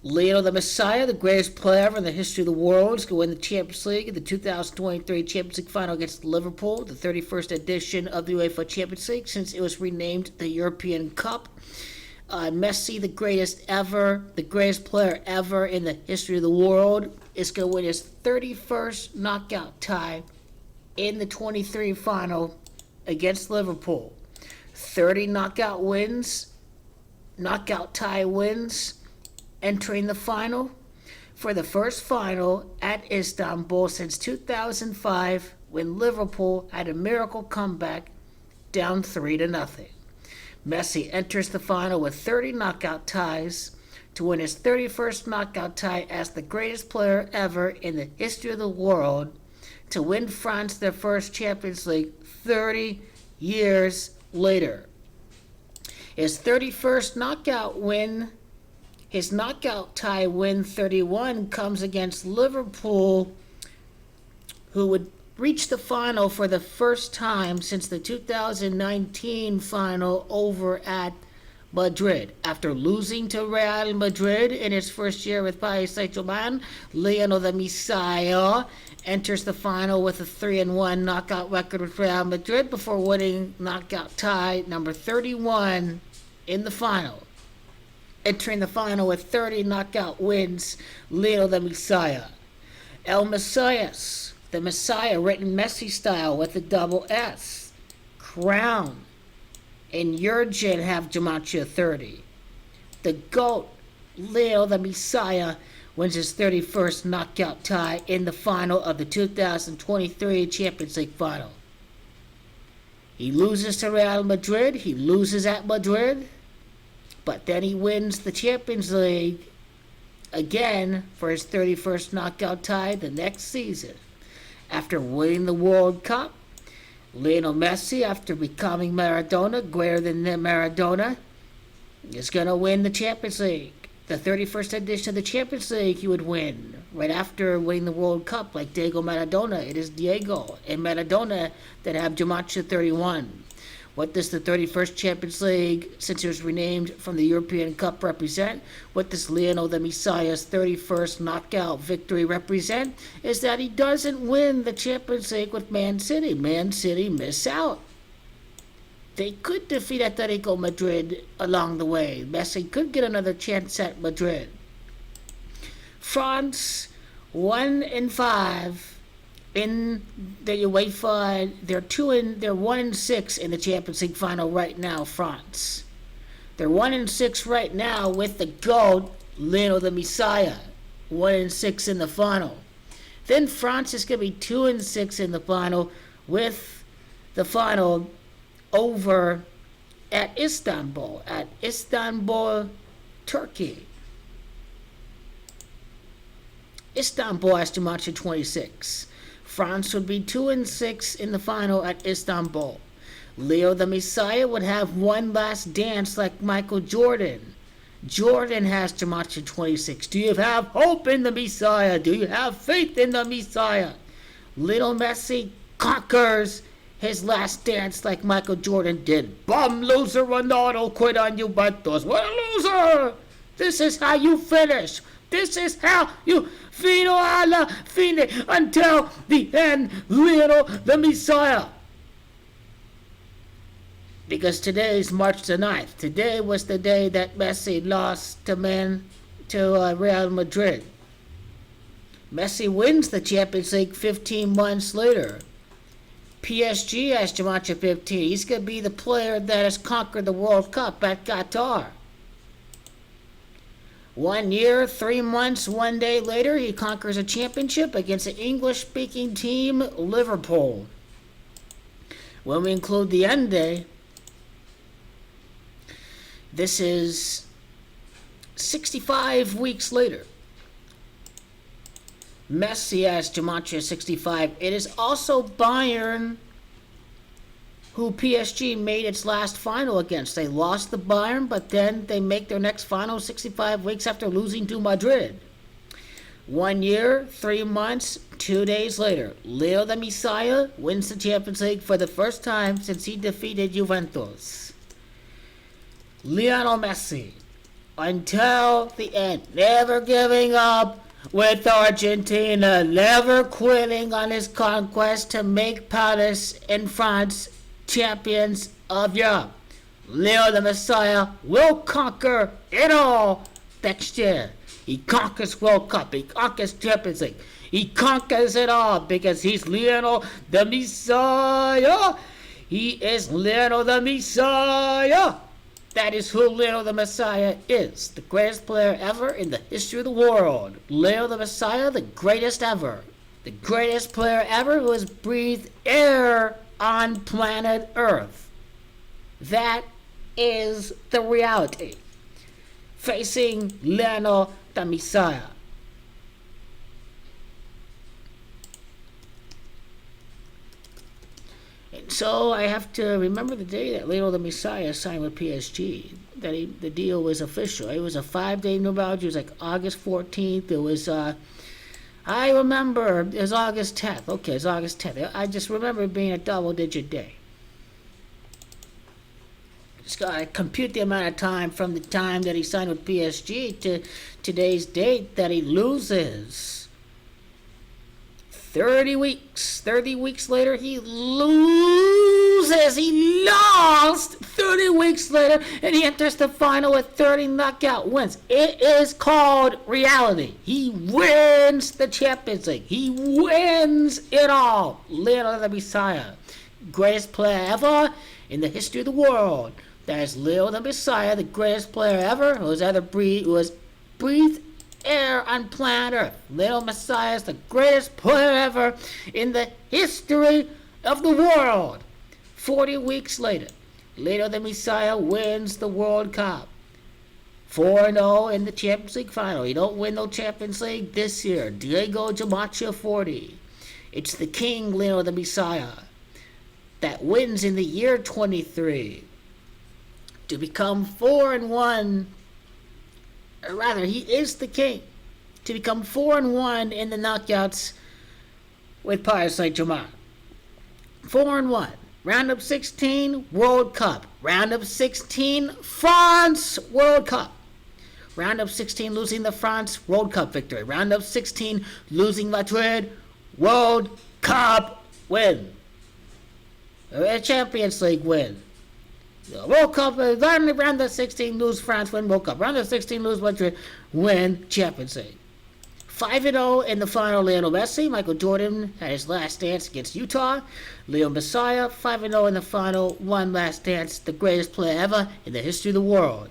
Lionel the Messiah, the greatest player ever in the history of the world, is going to win the Champions League in the 2023 Champions League final against Liverpool, the 31st edition of the UEFA Champions League since it was renamed the European Cup. Messi, the greatest player ever in the history of the world, is going to win his 31st knockout tie in the 23 final against Liverpool. 30 knockout tie wins, entering the final for the first final at Istanbul since 2005 when Liverpool had a miracle comeback down 3-0. Messi enters the final with 30 knockout ties to win his 31st knockout tie as the greatest player ever in the history of the world to win France their first Champions League 30 years later. His 31st knockout win, his knockout tie win 31 comes against Liverpool, who would reach the final for the first time since the 2019 final over at Madrid. After losing to Real Madrid in his first year with Paris Saint-Germain, Lionel MESSIah enters the final with a 3-1 knockout record with Real Madrid before winning knockout tie number 31 in the final. Entering the final with 30 knockout wins, Lionel MESSIah. El Messias, the Messiah, written Messi style with a double S. Crown and Jurgen have Gematria 30. The GOAT, Lionel MESSIah, wins his 31st knockout tie in the final of the 2023 Champions League final. He loses to Real Madrid. He loses at Madrid. But then he wins the Champions League again for his 31st knockout tie the next season. After winning the World Cup, Lionel Messi, after becoming Maradona, greater than Maradona, is going to win the Champions League. The 31st edition of the Champions League he would win right after winning the World Cup, like Diego Maradona. It is Diego and Maradona that have Gematria 31. What does the 31st Champions League, since it was renamed from the European Cup, represent? What does Lionel MESSIah's 31st knockout victory represent? Is that he doesn't win the Champions League with Man City. Man City miss out. They could defeat Atletico Madrid along the way. Messi could get another chance at Madrid. France, 1-5 in the UEFA. They're 1-6 in the Champions League final right now. France. They're 1-6 right now with the GOAT Lionel MESSIah. 1-6 in the final. Then France is going to be 2-6 in the final with the final over at Istanbul, Turkey. Istanbul has Gematria 26. France would be 2-6 in the final at Istanbul. Leo the MESSIah would have one last dance like Michael Jordan. Jordan has Gematria 26. Do you have hope in the MESSIah? Do you have faith in the MESSIah? Little Messi conquers his last dance like Michael Jordan did. Bum loser, Ronaldo quit on Juventus. What a loser! This is how you finish. This is how you fino alla fine until the end, Lionel the MESSIah. Because today is March the 9th. Today was the day that Messi lost to Real Madrid. Messi wins the Champions League 15 months later. PSG has Gematria 15. He's going to be the player that has conquered the World Cup at Qatar. 1 year, 3 months, 1 day later, he conquers a championship against an English-speaking team, Liverpool. When we include the end day, this is 65 weeks later. Messi has Gematria 65. It is also Bayern who PSG made its last final against. They lost the Bayern, but then they make their next final 65 weeks after losing to Madrid. 1 year, 3 months, 2 days later, Leo the MESSIah wins the Champions League for the first time since he defeated Juventus. Lionel Messi until the end. Never giving up with Argentina, never quitting on his conquest to make Paris and France champions of Europe. Leo the Messiah will conquer it all next year. He conquers World Cup. He conquers Champions League. He conquers it all because he's Lionel the Messiah. He is Lionel the Messiah. That is who Lionel the Messiah is. The greatest player ever in the history of the world. Lionel the Messiah, the greatest ever. The greatest player ever who has breathed air on planet Earth. That is the reality. Facing Lionel the Messiah. And so I have to remember the day that Lionel the Messiah signed with PSG. That the deal was official. It was a 5-day pneumatic. It was like August 14th. It was, I remember, it was August 10th. Okay, it was August 10th. I just remember it being a double-digit day. Just gotta compute the amount of time from the time that he signed with PSG to today's date that he loses. 30 weeks. 30 weeks later, he loses. He lost 30 weeks later, and he enters the final with 30 knockout wins. It is called reality. He wins the Champions League. He wins it all. Lionel the Messiah. Greatest player ever in the history of the world. That is Lionel the Messiah, the greatest player ever who has breathed air on planet Earth. Lionel Messiah is the greatest player ever in the history of the world. 40 weeks later, Lionel the Messiah wins the World Cup. 4-0 in the Champions League final. He don't win no Champions League this year. Diego Jamacha 40. It's the King, Lionel the Messiah, that wins in the year 23. To become 4-1, or rather, he is the king. To become 4-1 in the knockouts with Paris Saint-Germain. 4-1. Round of 16, World Cup. Round of 16, France, World Cup. Round of 16, losing the France, World Cup victory. Round of 16, losing Madrid, World Cup win. A Champions League win. World Cup, round of 16, lose France, win World Cup. Round of 16, lose Madrid, win Champions League. 5-0 in the final, Lionel Messi. Michael Jordan had his last dance against Utah. Lionel Messiah, 5-0 in the final, one last dance, the greatest player ever in the history of the world.